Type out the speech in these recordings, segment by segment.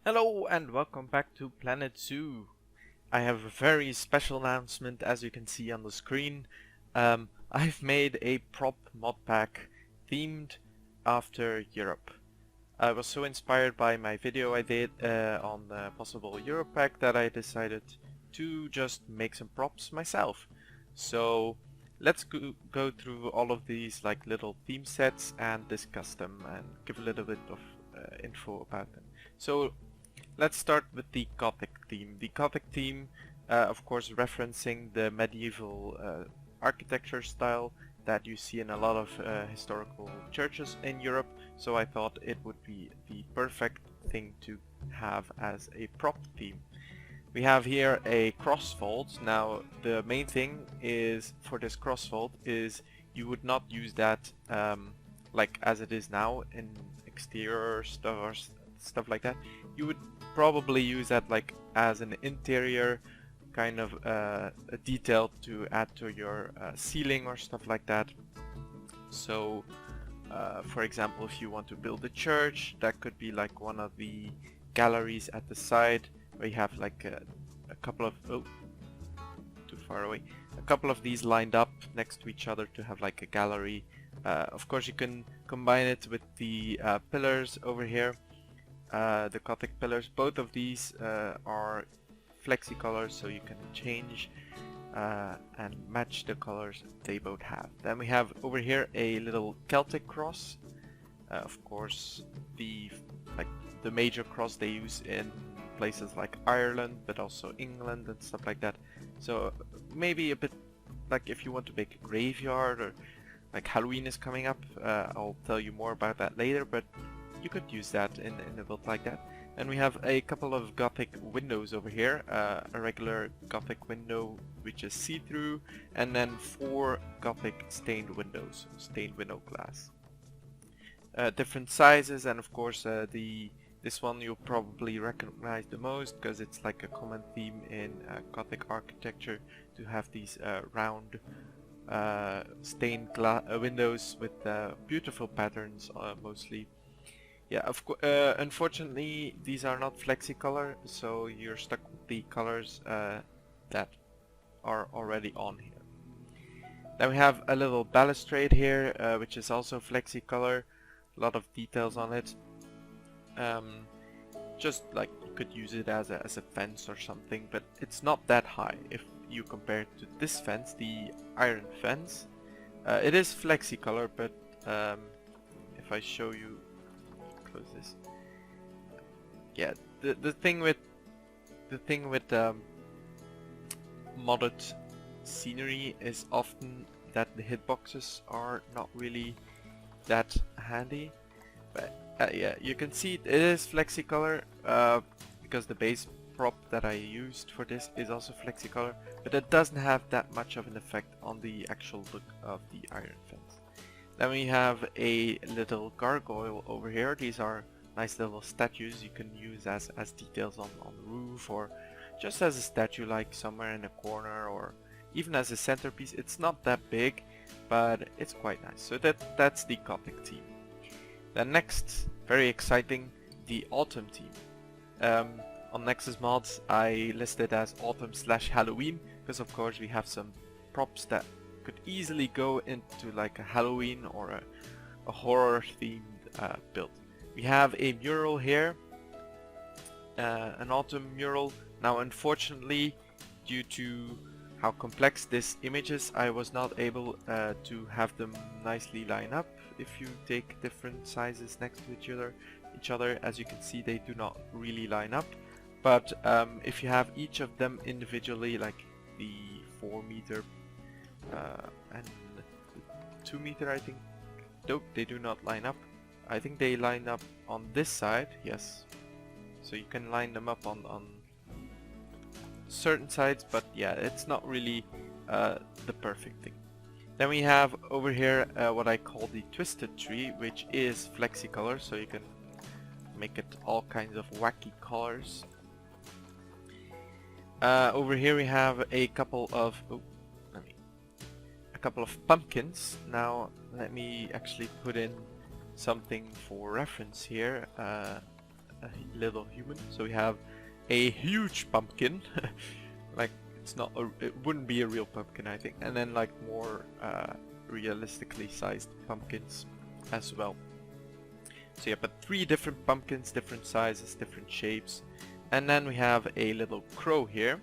Hello and welcome back to Planet Zoo. I have a very special announcement as you can see on the screen. I've made a prop mod pack themed after Europe. I was so inspired by my video I did on the possible Europe pack that I decided to just make some props myself. So let's go through all of these like little theme sets and discuss them and give a little bit of info about them. So let's start with the Gothic theme. The Gothic theme, of course, referencing the medieval architecture style that you see in a lot of historical churches in Europe, so I thought it would be the perfect thing to have as a prop theme. We have here a crossfold. Now the main thing is for this crossfold is you would not use that like as it is now in exterior stuff or stuff like that. You would probably use that like as an interior kind of a detail to add to your ceiling or stuff like that. So for example, if you want to build a church, that could be like one of the galleries at the side where you have like a couple of too far away, a couple of these lined up next to each other to have like a gallery. Of course you can combine it with the pillars over here. The Gothic pillars, both of these are flexi colors, so you can change and match the colors they both have. Then we have over here a little Celtic cross. Of course, the major cross they use in places like Ireland, but also England and stuff like that. So maybe a bit like if you want to make a graveyard, or like Halloween is coming up. I'll tell you more about that later, but you could use that in a build like that. And we have a couple of Gothic windows over here, a regular Gothic window which is see-through, and then 4 Gothic stained windows, stained window glass. Different sizes, and of course this one you'll probably recognize the most because it's like a common theme in Gothic architecture to have these round stained windows with beautiful patterns mostly. Yeah, unfortunately these are not flexi color, so you're stuck with the colors that are already on here. Then we have a little balustrade here, which is also flexi color. A lot of details on it. Just like you could use it as a fence or something, but it's not that high if you compare it to this fence, the iron fence. It is flexi color, but if I show you, close this. Yeah, the thing with modded scenery is often that the hitboxes are not really that handy. But yeah, you can see it is flexi color because the base prop that I used for this is also flexi color, but it doesn't have that much of an effect on the actual look of the iron fence. Then we have a little gargoyle over here. These are nice little statues you can use as details on the roof, or just as a statue like somewhere in a corner, or even as a centerpiece. It's not that big, but it's quite nice. So that's the Gothic theme. Then next, very exciting, the Autumn theme. On Nexus Mods I listed as Autumn/Halloween because of course we have some props that could easily go into like a Halloween or a horror themed build. We have a mural here, an autumn mural. Now unfortunately, due to how complex this image is, I was not able to have them nicely line up. If you take different sizes next to each other, as you can see, they do not really line up. But if you have each of them individually, like the 4 meter and 2 meter, I think, nope, they do not line up. I think they line up on this side, yes. So you can line them up on certain sides, but yeah, it's not really the perfect thing. Then we have over here what I call the twisted tree, which is flexi color, so you can make it all kinds of wacky colors. Over here we have a couple of pumpkins. Now let me actually put in something for reference here. a little human. So we have a huge pumpkin, like it's not it wouldn't be a real pumpkin, I think, and then like more realistically sized pumpkins as well. So yeah, but 3 different pumpkins, different sizes, different shapes. And then we have a little crow here.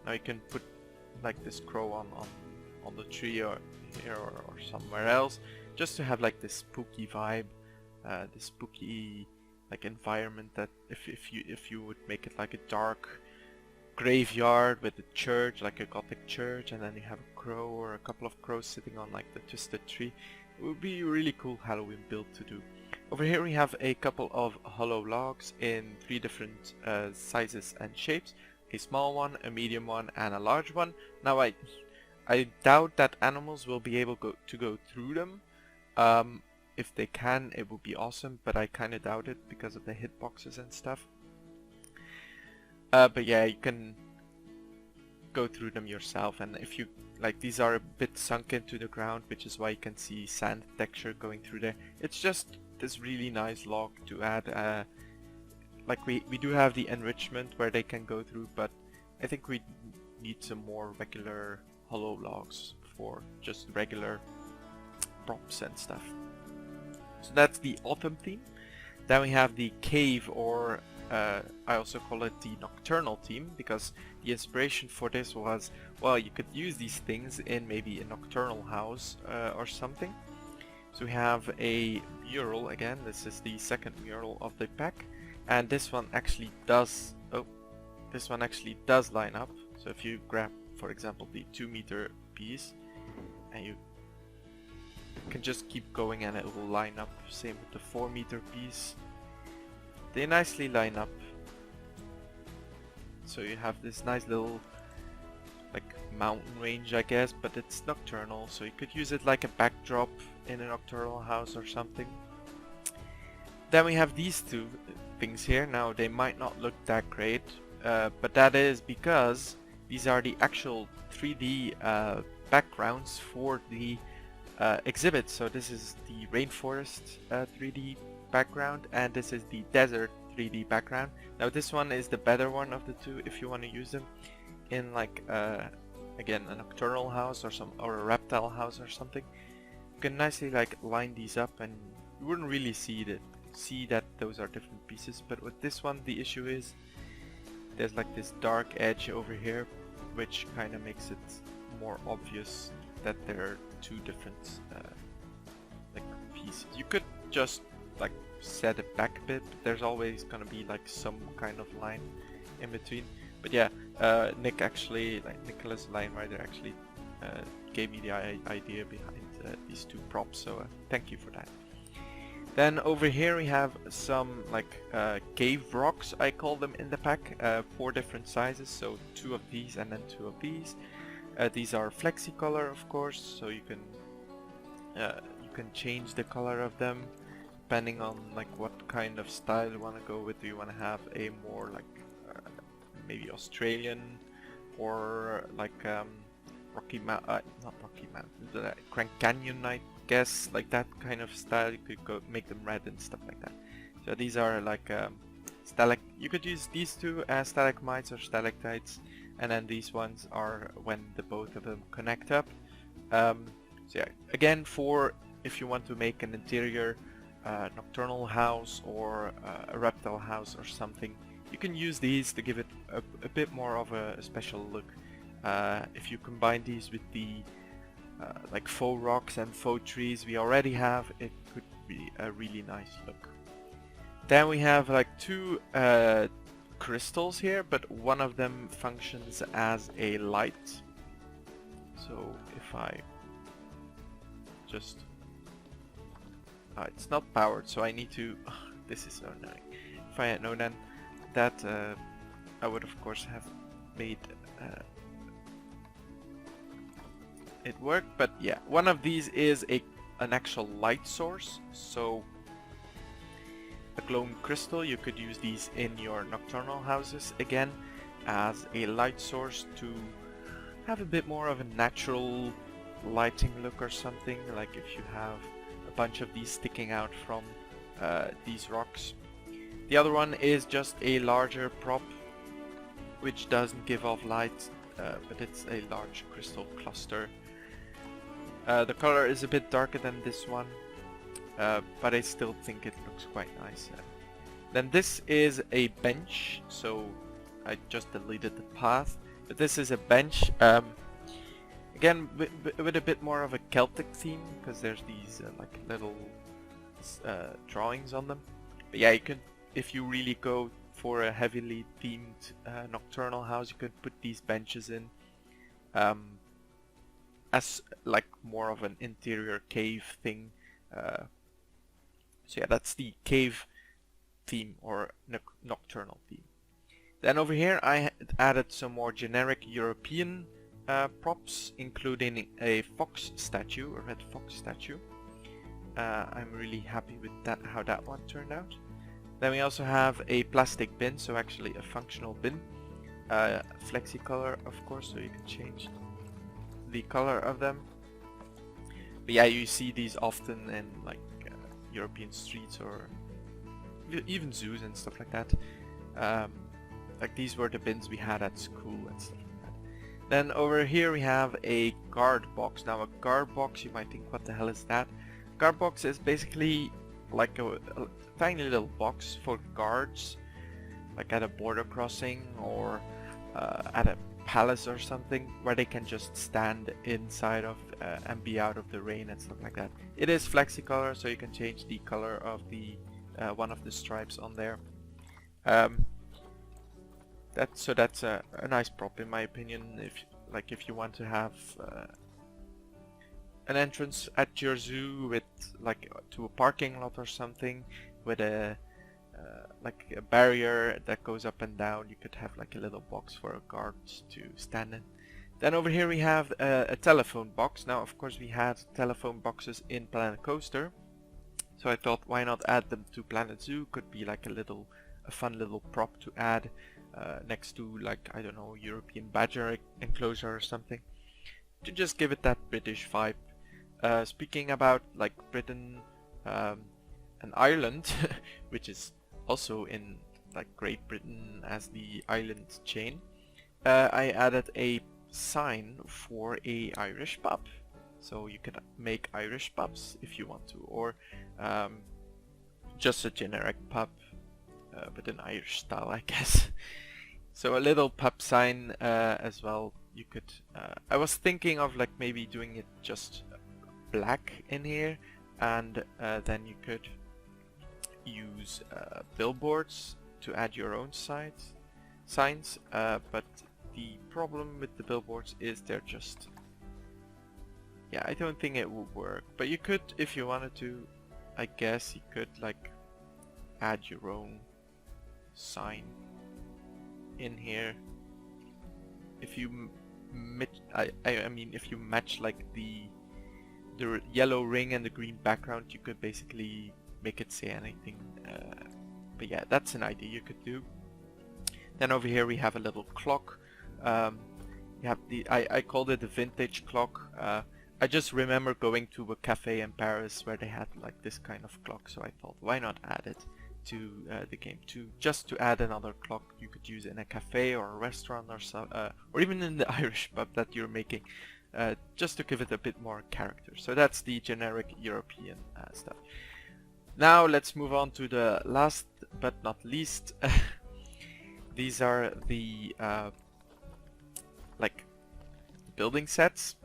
Now you can put like this crow on the tree or here or somewhere else, just to have like this spooky vibe, this spooky like environment. That if you would make it like a dark graveyard with a church, like a Gothic church, and then you have a crow or a couple of crows sitting on like the twisted tree, it would be a really cool Halloween build to do. Over here we have a couple of hollow logs in 3 different sizes and shapes. A small one, a medium one, and a large one. Now I doubt that animals will be able to go through them. If they can, it would be awesome, but I kind of doubt it because of the hitboxes and stuff. But yeah, you can go through them yourself, and if you like, these are a bit sunk into the ground, which is why you can see sand texture going through there. It's just this really nice log to add. Like we do have the enrichment where they can go through, but I think we need some more regular hollow logs for just regular props and stuff. So that's the autumn theme. Then we have the cave, or I also call it the nocturnal theme, because the inspiration for this was, well, you could use these things in maybe a nocturnal house or something. So we have a mural again. This is the second mural of the pack, and this one actually does line up. So if you grab, for example, the 2-meter piece, and you can just keep going and it will line up. Same with the 4-meter piece. They nicely line up. So you have this nice little like mountain range, I guess, but it's nocturnal, so you could use it like a backdrop in a nocturnal house or something. Then we have these 2 things here. Now they might not look that great, but that is because these are the actual 3D backgrounds for the exhibit. So this is the rainforest 3D background, and this is the desert 3D background. Now this one is the better one of the 2 if you want to use them in like again a nocturnal house or a reptile house or something. You can nicely like line these up, and you wouldn't really see that those are different pieces. But with this one, the issue is there's like this dark edge over here, which kind of makes it more obvious that there are 2 different like pieces. You could just like set it back a bit, but there's always gonna be like some kind of line in between. But yeah, Nicholas Linewriter actually gave me the idea behind these 2 props, so thank you for that. Then over here we have some like cave rocks, I call them, in the pack, 4 different sizes, so 2 of these and then 2 of these. These are flexi color, of course, so you can change the color of them depending on like what kind of style you want to go with. Do you want to have a more like maybe Australian, or like not Rocky Mountain, Grand Canyon, I guess, like that kind of style. You could go make them red and stuff like that. So these are like you could use these 2 as stalagmites or stalactites, and then these ones are when the both of them connect up. So yeah, again, for if you want to make an interior nocturnal house or a reptile house or something, you can use these to give it a bit more of a special look. If you combine these with the like faux rocks and faux trees we already have, it could be a really nice look. Then we have like 2 crystals here, but one of them functions as a light. So if I just it's not powered, so I need to this is so annoying. If I had known then that I would of course have made it work. But yeah, one of these is an actual light source, so a glowing crystal. You could use these in your nocturnal houses again as a light source to have a bit more of a natural lighting look or something, like if you have a bunch of these sticking out from these rocks. The other one is just a larger prop, which doesn't give off light, but it's a large crystal cluster. The color is a bit darker than this one, but I still think it looks quite nice. Then this is a bench, so I just deleted the path, but this is a bench. Again, with a bit more of a Celtic theme, because there's these like little drawings on them. But yeah, you can, if you really go for a heavily themed nocturnal house, you could put these benches in as like more of an interior cave thing. So yeah, that's the cave theme or nocturnal theme. Then over here I added some more generic European props, including a fox statue, a red fox statue. I'm really happy with that, how that one turned out. Then we also have a plastic bin, so actually a functional bin. Flexi color, of course, so you can change the color of them. But yeah, you see these often in like European streets or even zoos and stuff like that. Like these were the bins we had at school and stuff like that. Then over here we have a guard box. Now a guard box, you might think, what the hell is that? Guard box is basically like a tiny little box for guards, like at a border crossing or at a palace or something, where they can just stand inside of and be out of the rain and stuff like that. It is flexi color, so you can change the color of the one of the stripes on there. That's a nice prop in my opinion. If you want to have an entrance at your zoo with like to a parking lot or something with a like a barrier that goes up and down, you could have like a little box for guards to stand in. Then over here we have a telephone box. Now of course we had telephone boxes in Planet Coaster, so I thought why not add them to Planet Zoo. Could be like a fun little prop to add next to, like, I don't know, European badger enclosure or something, to just give it that British vibe. Speaking about like Britain and Ireland, which is also in like Great Britain as the island chain, I added a sign for a Irish pub. So you can make Irish pubs if you want to, or just a generic pub with an Irish style, I guess. So a little pub sign as well. You could. I was thinking of like maybe doing it just black in here, and then you could use billboards to add your own signs. But the problem with the billboards is they're just, yeah, I don't think it would work. But you could, if you wanted to, I guess you could like add your own sign in here. If you I mean if you match like the yellow ring and the green background, you could basically make it say anything. But yeah, that's an idea you could do. Then over here we have a little clock. You have I called it the vintage clock. I just remember going to a cafe in Paris where they had like this kind of clock, so I thought why not add it to the game too, just to add another clock you could use in a cafe or a restaurant or so, or even in the Irish pub that you're making, just to give it a bit more character. So that's the generic European stuff. Now let's move on to the last but not least. These are the like building sets,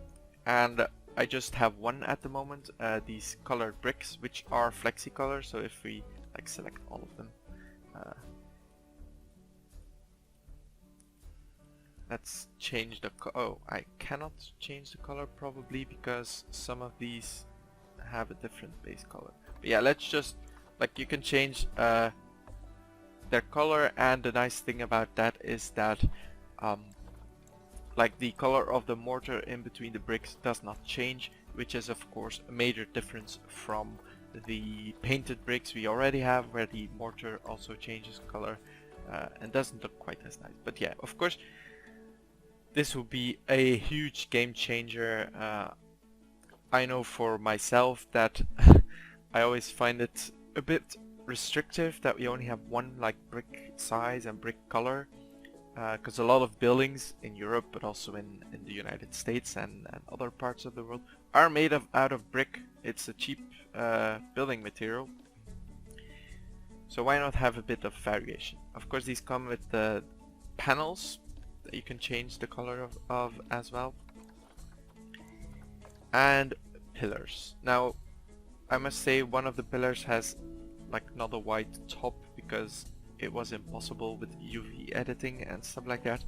and I just have one at the moment, these colored bricks, which are flexi color. So if we like select all of them, let's change the oh, I cannot change the color probably because some of these have a different base color. But yeah, let's just, like, you can change their color, and the nice thing about that is that like the color of the mortar in between the bricks does not change, which is of course a major difference from the painted bricks we already have, where the mortar also changes color and doesn't look quite as nice. But yeah, of course this will be a huge game changer. I know for myself that I always find it a bit restrictive that we only have one like brick size and brick color, because a lot of buildings in Europe, but also in the United States and other parts of the world, are made out of brick. It's a cheap building material, so why not have a bit of variation? Of course, these come with the panels that you can change the color of as well, and pillars. Now, I must say one of the pillars has like not a white top, because it was impossible with UV editing and stuff like that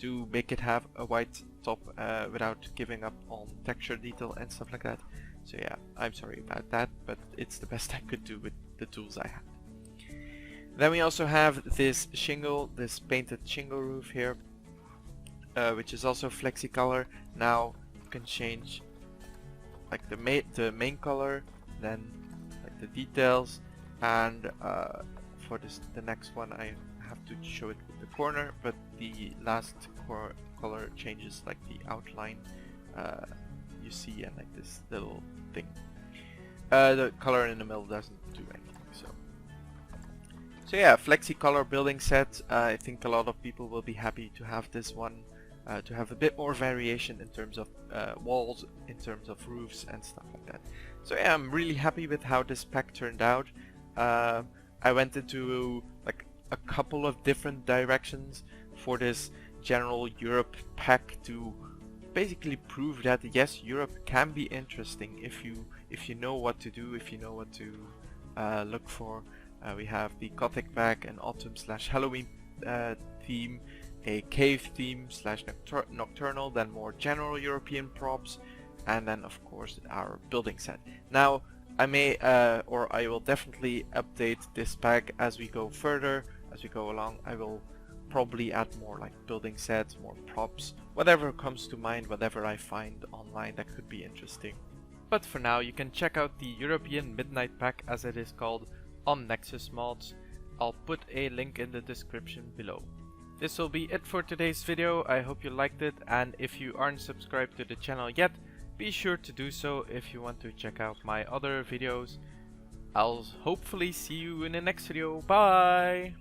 to make it have a white top without giving up on texture detail and stuff like that. So yeah, I'm sorry about that, but it's the best I could do with the tools I had. Then we also have this shingle, this painted shingle roof here, which is also flexi color. Now you can change like the main color, then like the details, and for the next one I have to show it with the corner, but the last color changes like the outline you see, and like this little thing. The color in the middle doesn't do anything. So yeah, flexi color building set. I think a lot of people will be happy to have this one, to have a bit more variation in terms of walls, in terms of roofs and stuff like that. So yeah, I'm really happy with how this pack turned out. I went into like a couple of different directions for this general Europe pack to basically prove that yes, Europe can be interesting if you know what to do, if you know what to look for. We have the Gothic pack, an autumn/Halloween theme, a cave theme / nocturnal, then more general European props, and then of course our building set. Now I may or I will definitely update this pack as we go further, as we go along. I will probably add more like building sets, more props, whatever comes to mind, whatever I find online that could be interesting. But for now you can check out the European Midnight pack, as it is called, on Nexus Mods. I'll put a link in the description below. This will be it for today's video. I hope you liked it, and if you aren't subscribed to the channel yet, be sure to do so if you want to check out my other videos. I'll hopefully see you in the next video. Bye!